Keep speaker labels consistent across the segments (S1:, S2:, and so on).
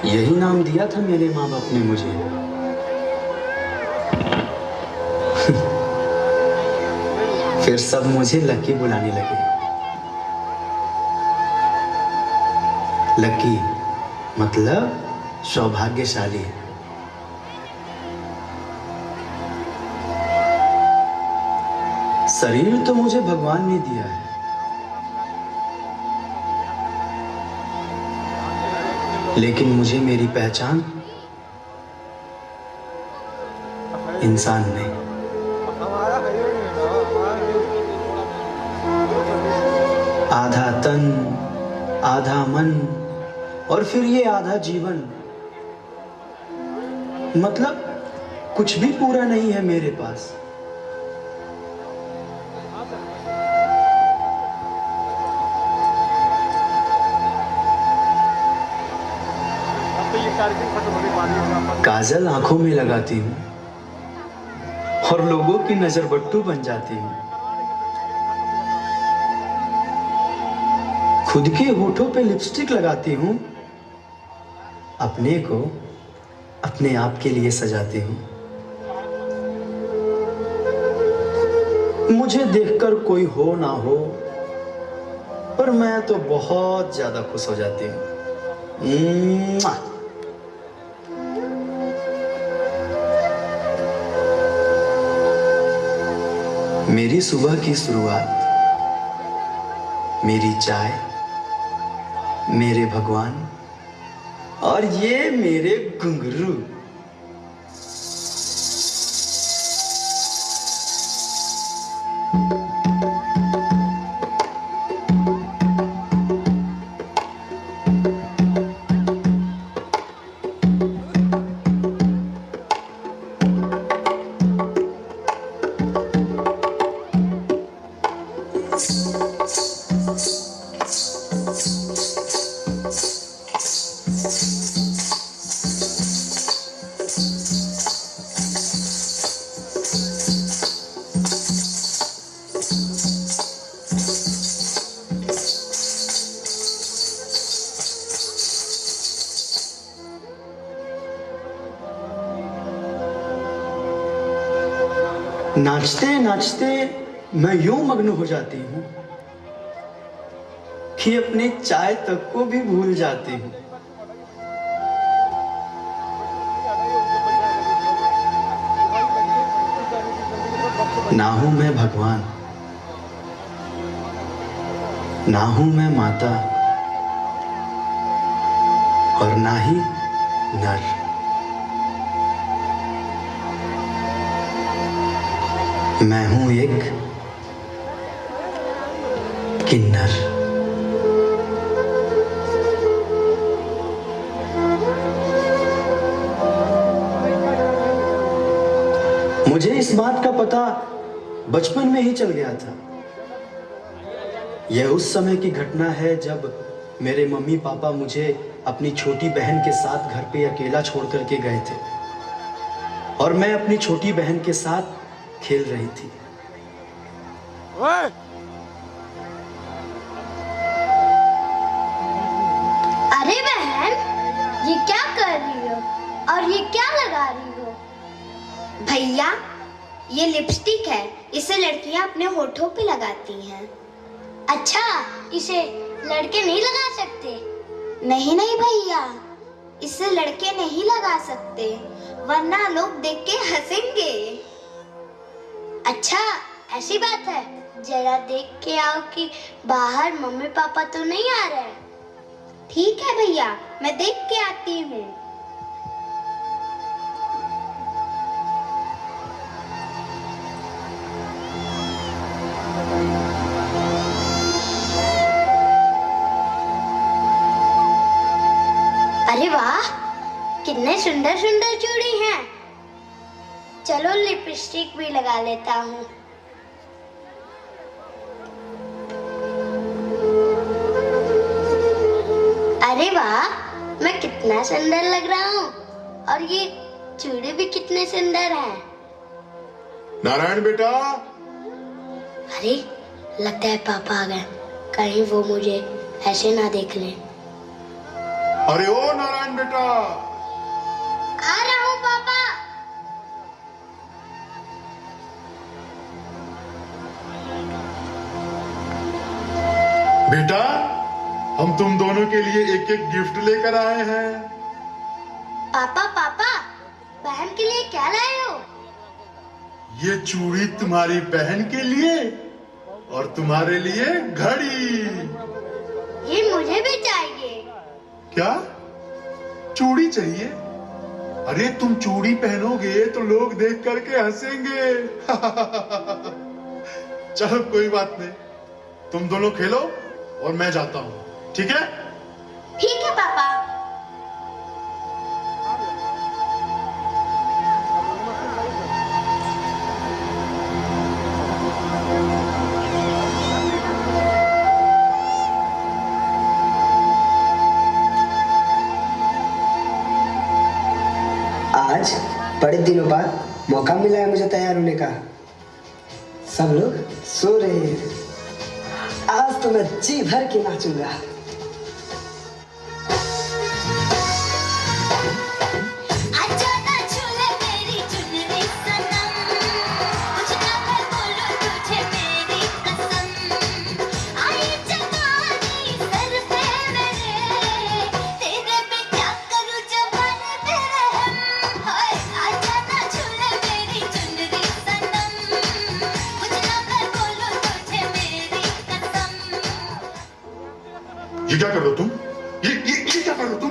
S1: यही नाम दिया था मेरे माँ बाप ने मुझे। फिर सब मुझे लकी बुलाने लगे। लकी मतलब सौभाग्यशाली। शरीर तो मुझे भगवान ने दिया है, लेकिन मुझे मेरी पहचान इंसान ने। आधा तन, आधा मन और फिर ये आधा जीवन, मतलब कुछ भी पूरा नहीं है मेरे पास। काजल आंखों में लगाती हूँ और लोगों की नजर बट्टू बन जाती हूँ। खुद के होठों पे लिपस्टिक लगाती हूँ, अपने को अपने आप के लिए सजाती हूँ। मुझे देखकर कोई हो ना हो, पर मैं तो बहुत ज्यादा खुश हो जाती हूँ। मेरी सुबह की शुरुआत, मेरी चाय, मेरे भगवान और ये मेरे घुंघरू। नाचते नाचते मैं यूं मग्न हो जाती हूँ कि अपने चाय तक को भी भूल जाती हूँ। ना हूं मैं भगवान, ना हूं मैं माता और ना ही नर। मैं हूं एक किन्नर। मुझे इस बात का पता बचपन में ही चल गया था। यह उस समय की घटना है जब मेरे मम्मी पापा मुझे अपनी छोटी बहन के साथ घर पे अकेला छोड़ करके गए थे और मैं अपनी छोटी बहन के साथ खेल रही थी।
S2: अरे बहन, ये क्या कर रही हो और ये क्या लगा रही हो? भैया, ये लिपस्टिक है, इसे लड़कियां अपने होठों पे लगाती हैं। अच्छा, इसे लड़के नहीं लगा सकते? नहीं नहीं भैया, इसे लड़के नहीं लगा सकते, वरना लोग देख के हंसेंगे। अच्छा, ऐसी बात है, जरा देख के आओ कि बाहर मम्मी पापा तो नहीं आ रहे। ठीक है भैया, मैं देख के आती हूँ। अरे वाह, कितने सुंदर सुंदर चूड़ी हैं। चलो लिपस्टिक भी लगा लेता हूँ। अरे वाह, मैं कितना सुंदर लग रहा हूँ और ये चूड़ी भी कितने सुंदर हैं।
S3: नारायण बेटा।
S2: अरे, लगता है पापा आ गए, कहीं वो मुझे ऐसे ना देख लें।
S3: अरे ओ नारायण बेटा,
S2: आ रहा हूँ पापा।
S3: बेटा हम तुम दोनों के लिए एक एक गिफ्ट लेकर आए हैं।
S2: पापा पापा, बहन के लिए क्या लाए हो?
S3: ये चूड़ी तुम्हारी बहन के लिए और तुम्हारे लिए घड़ी।
S2: ये मुझे भी चाहिए।
S3: क्या चूड़ी चाहिए? अरे तुम चूड़ी पहनोगे तो लोग देख करके हंसेंगे। चलो कोई बात नहीं, तुम दोनों खेलो और मैं जाता हूं, ठीक है?
S2: ठीक है पापा।
S4: आज बड़े दिनों बाद मौका मिला है मुझे तैयार होने का। सब लोग सो रहे हैं, आज तो मैं जी भर के नाचूंगा।
S2: आजा ना झूले मेरी चुनरी सनम, कुछ ना मैं बोलूं तुझे मेरी कसम। आई जवानी सर पे मेरे, तेरे पे क्या करूं जवानी पे रहम। हाय आजा ना झूले मेरी चुनरी सनम, कुछ ना मैं बोलूं तुझे मेरी कसम।
S3: ये क्या कर रहे हो तुम? ये क्या कर रहे हो तुम?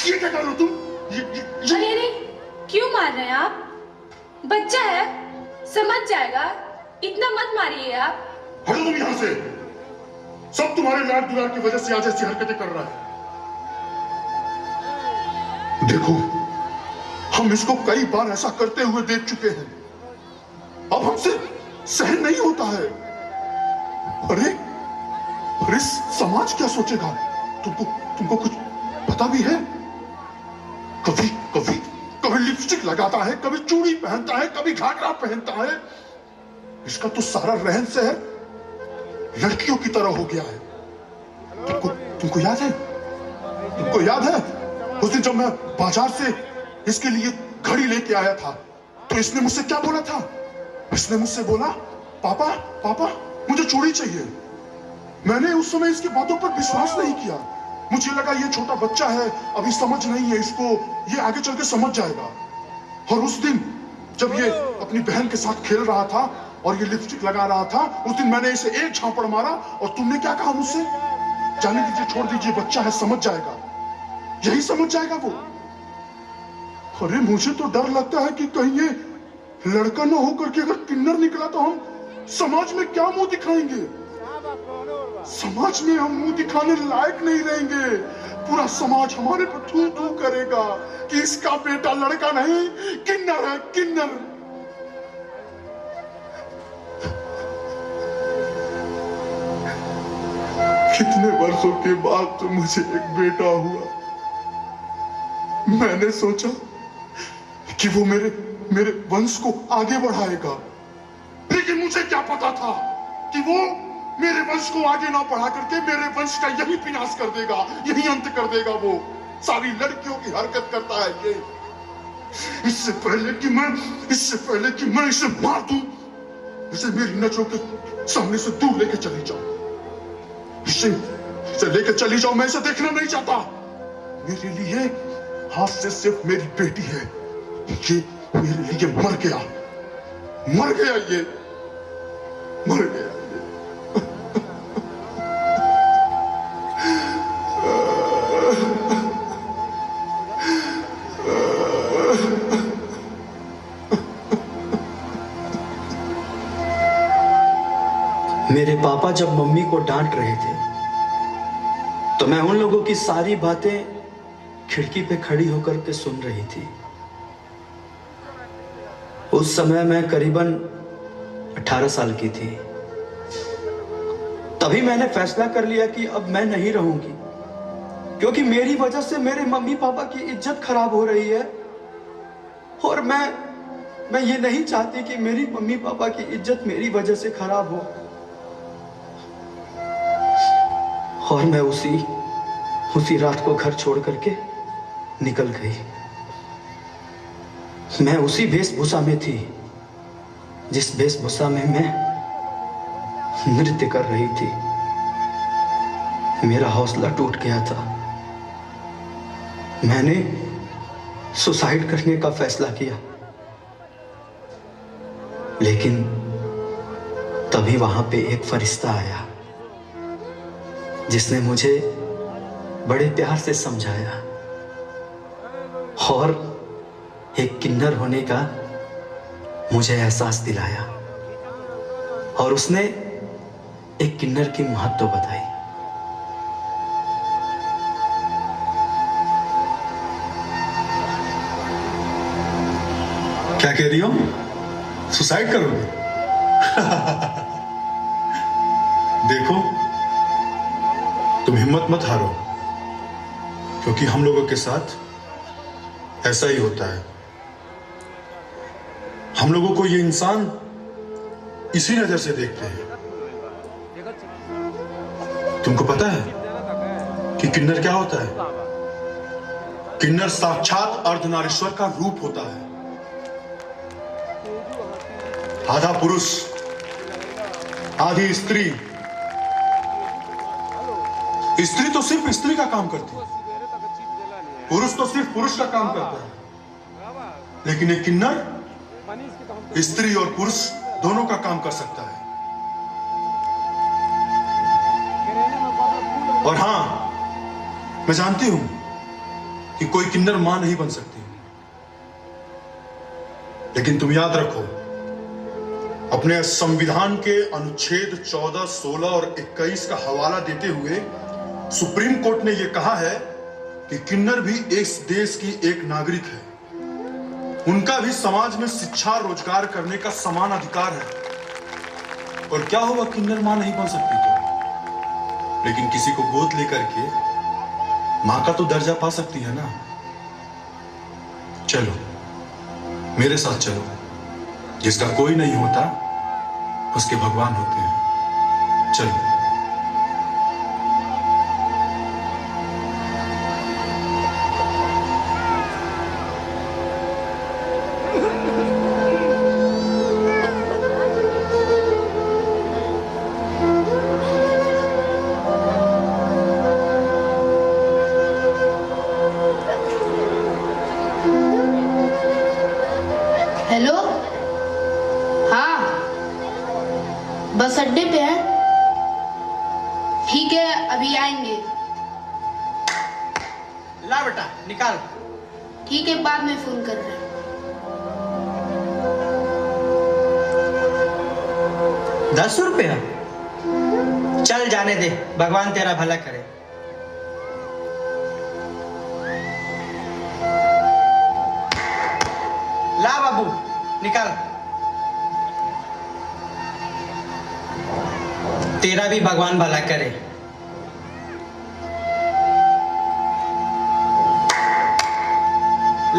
S3: ये क्या कर रहे हो तुम?
S5: अरे अरे, क्यों मार रहे हैं आप? बच्चा है, समझ जाएगा, इतना मत मारिए आप।
S3: हटो तुम यहां से। सब तुम्हारे लाड दुलार की वजह से आज ऐसी हरकतें कर रहा है। देखो, हम इसको कई बार ऐसा करते हुए देख चुके हैं, अब हमसे सहन नहीं होता है। अरे अरे समाज क्या सोचेगा? तुमको कुछ पता भी है? कभी कभी कभी लिपस्टिक लगाता है, कभी चूड़ी पहनता है, कभी घाघरा पहनता है। इसका तो सारा रहन सहन लड़कियों की तरह हो गया है। तुमको याद है? तुमको याद है उस दिन जब मैं बाजार से इसके लिए घड़ी लेके आया था, तो इसने मुझसे क्या बोला था? इसने मुझसे बोला, पापा पापा मुझे चूड़ी चाहिए। मैंने उस समय इसकी बातों पर विश्वास नहीं किया। मुझे लगा ये छोटा बच्चा है, अभी समझ नहीं है इसको, ये आगे चल के समझ जाएगा। और उस दिन जब ये अपनी बहन के साथ खेल रहा था और ये लिपस्टिक लगा रहा था, उस दिन मैंने इसे एक झापड़ मारा और तुमने क्या कहा मुझसे? जाने दीजिए, छोड़ दीजिए, बच्चा है, समझ जाएगा। यही समझ जाएगा वो। अरे मुझे तो डर लगता है कि कहीं ये लड़का ना होकर के अगर किन्नर निकला तो हम समाज में क्या मुंह दिखाएंगे? समाज में हम मुंह दिखाने लायक नहीं रहेंगे। पूरा समाज हमारे पर थू थू करेगा कि इसका बेटा लड़का नहीं, किन्नर है, किन्नर। कितने वर्षों के बाद तो मुझे एक बेटा हुआ। मैंने सोचा कि वो मेरे वंश को आगे बढ़ाएगा, लेकिन मुझे क्या पता था कि वो मेरे वंश को आगे ना बढ़ा करके मेरे वंश का यही विनाश कर देगा, यही अंत कर देगा। वो सारी लड़कियों की हरकत करता है ये। इससे पहले कि मैं इसे मार दूं, इसे मेरी नजरों के सामने से दूर लेके चली जाओ। इसे लेके चली जाओ, मैं इसे देखना नहीं चाहता। मेरे लिए हाथ से सिर्फ मेरी बेटी है। ये मेरे लिए मर गया ये, मर गया।
S1: मेरे पापा जब मम्मी को डांट रहे थे तो मैं उन लोगों की सारी बातें खिड़की पे खड़ी होकर के सुन रही थी। उस समय मैं करीबन 18 साल की थी। तभी मैंने फैसला कर लिया कि अब मैं नहीं रहूंगी, क्योंकि मेरी वजह से मेरे मम्मी पापा की इज्जत खराब हो रही है। और मैं ये नहीं चाहती कि मेरी मम्मी पापा की इज्जत मेरी वजह से खराब हो। और मैं उसी रात को घर छोड़ करके निकल गई। मैं उसी वेशभूषा में थी जिस वेशभूषा में मैं नृत्य कर रही थी। मेरा हौसला टूट गया था। मैंने सुसाइड करने का फैसला किया, लेकिन तभी वहां पे एक फरिश्ता आया जिसने मुझे बड़े प्यार से समझाया और एक किन्नर होने का मुझे एहसास दिलाया, और उसने एक किन्नर की महत्व बताई।
S3: क्या कह रही हो? सुसाइड करोगे? देखो, तुम हिम्मत मत हारो, क्योंकि हम लोगों के साथ ऐसा ही होता है। हम लोगों को ये इंसान इसी नजर से देखते हैं। तुमको पता है कि किन्नर क्या होता है? किन्नर साक्षात अर्धनारीश्वर का रूप होता है। आधा पुरुष आधी स्त्री। स्त्री तो सिर्फ स्त्री का काम करती है, पुरुष तो सिर्फ पुरुष का काम करता है। लेकिन एक किन्नर स्त्री और पुरुष दोनों का काम कर सकता है। और हां, मैं जानती हूं कि कोई किन्नर मां नहीं बन सकती, लेकिन तुम याद रखो, अपने संविधान के अनुच्छेद 14, 16 और 21 का हवाला देते हुए सुप्रीम कोर्ट ने यह कहा है कि किन्नर भी इस देश की एक नागरिक है। उनका भी समाज में शिक्षा, रोजगार करने का समान अधिकार है। और क्या हुआ, किन्नर मां नहीं बन सकती तो, लेकिन किसी को गोद लेकर के मां का तो दर्जा पा सकती है ना। चलो मेरे साथ चलो। जिसका कोई नहीं होता उसके भगवान होते हैं। चलो।
S6: हेलो, हाँ, बस अड्डे पे है। ठीक है, अभी आएंगे।
S1: ला बेटा निकाल।
S6: ठीक है, बाद में फोन कर रहे हैं।
S1: ₹10? चल जाने दे, भगवान तेरा भला करे। ला बाबू निकाल। तेरा भी भगवान भला करे।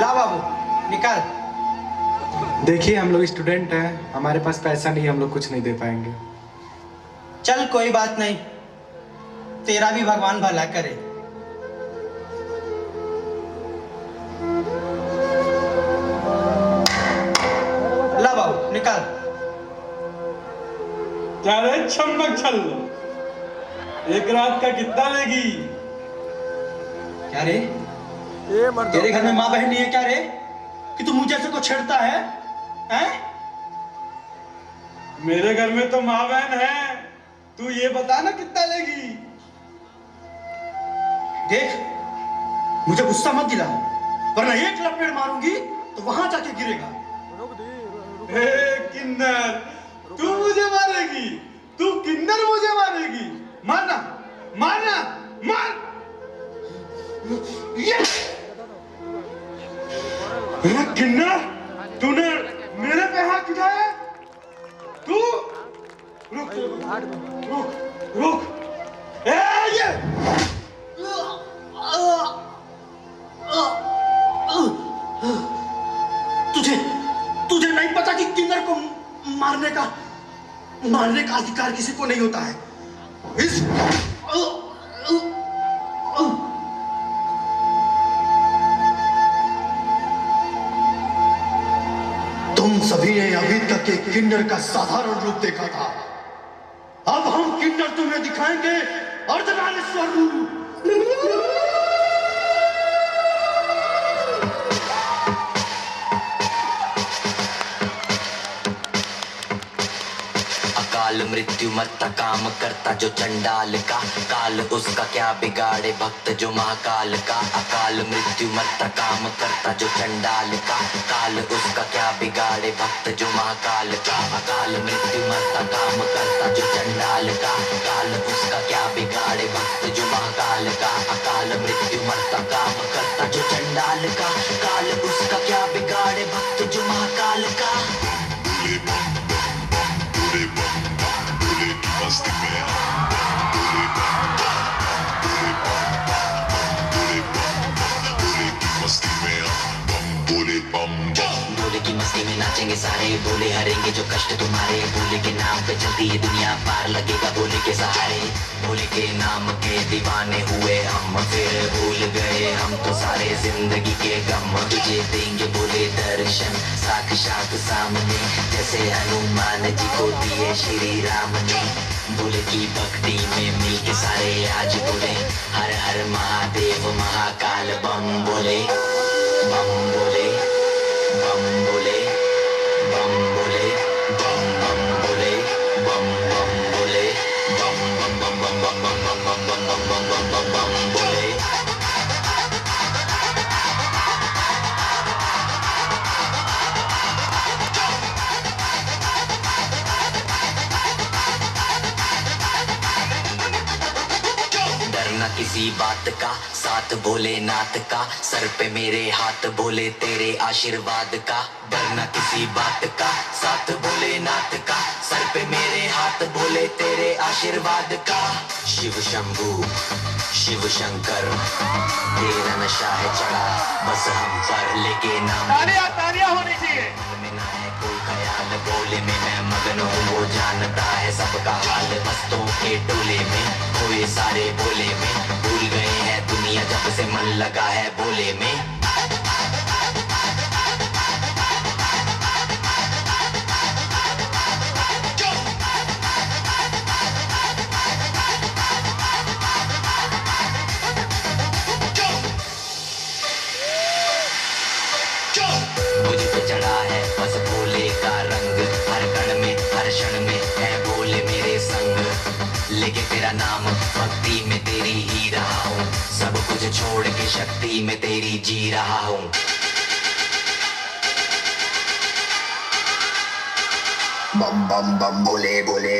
S1: ला बाबू निकाल।
S7: देखिए, हम लोग स्टूडेंट हैं, हमारे पास पैसा नहीं, हम लोग कुछ नहीं दे पाएंगे।
S1: चल कोई बात नहीं, तेरा भी भगवान भला करे। ला बाबू निकाल।
S8: क्या रे छम्मक छल, एक रात का कितना लेगी?
S1: क्या रे, तेरे घर में माँ बहन नहीं है क्या रे, कि तू मुझे से को छेड़ता है? हैं?
S8: मेरे घर में तो माँ बहन है, तू ये बता ना कितना लेगी?
S1: देख, मुझे गुस्सा मत दिला, वरना एक लपेट मारूंगी तो वहां जाके गिरेगा।
S8: हे किन्नर, तू मुझे मारेगी? तू किन्नर मुझे मारेगी? मारना, मारना, मार! ये किन्नर, तूने मेरे पे हाथ उठाया? तू रुक रुक रुक। ये
S1: तुझे तुझे नहीं पता कि किन्नर को मारने का अधिकार किसी को नहीं होता है। के किन्नर का साधारण रूप देखा था। अब हम किन्नर तुम्हें दिखाएंगे अर्धनारीश्वर रूप।
S9: काल मृत्यु मरता काम करता जो चंडाल का, काल उसका क्या बिगाड़े भक्त जो महाकाल का। अकाल मृत्यु मरता काम करता जो चंडाल का, काल उसका क्या बिगाड़े भक्त जो महाकाल का। अकाल मृत्यु मरता काम करता जो चंडाल का, काल उसका क्या बिगाड़े भक्त जो महाकाल का। अकाल मृत्यु मरता काम करता जो चंडाल का, काल उसका क्या बिगाड़े भक्त जो महाकाल का। भोले की मस्ती में नाचेंगे सारे, भोले हरेंगे जो कष्ट तुम्हारे। भोले के नाम पे चलती है दुनिया, पार लगेगा भोले के सहारे। भोले के नाम के दीवाने हुए हम, फिर भूल गए हम तो सारे जिंदगी के गम। तुझे देंगे भोले दर्शन साक्षात सामने, जैसे हनुमान जी को दिए श्री राम ने। भोले की भक्ति में मिल के सारे आज बोले, हर हर महादेव महाकाल बम बोले, बम बोले, बम बोले, बम बोले, बम बम बोले, बम बम बोले, बम बम बम बम बम बम बम बम बम बम बम बम बम बोले। डरना किसी बात का, साथ भोलेनाथ का, सर पे मेरे हाथ भोले तेरे आशीर्वाद का। डरना किसी बात का, साथ भोलेनाथ का, सर पे मेरे हाथ भोले तेरे आशीर्वाद का। शिव शंभू शिव शंकर तेरा नशा है चढ़ा बस हम पर, लेके नाम तालियां होनी चाहिए। मन में ना है कोई ख्याल, भोले में मैं मगन हूँ, वो जानता है सबका हाल। मस्तों के टोले में खोए सारे भोले में, भूल गए हैं दुनिया जब से मन लगा है भोले में। मुझ पे चढ़ा है बस भोले का रंग, हर कण में हर क्षण में है भोले मेरे संग। लेके तेरा नाम भक्ति में तेरी ही रहा हूँ, सब कुछ छोड़ के शक्ति में तेरी जी रहा हूँ। बम बम बम बोले बोले।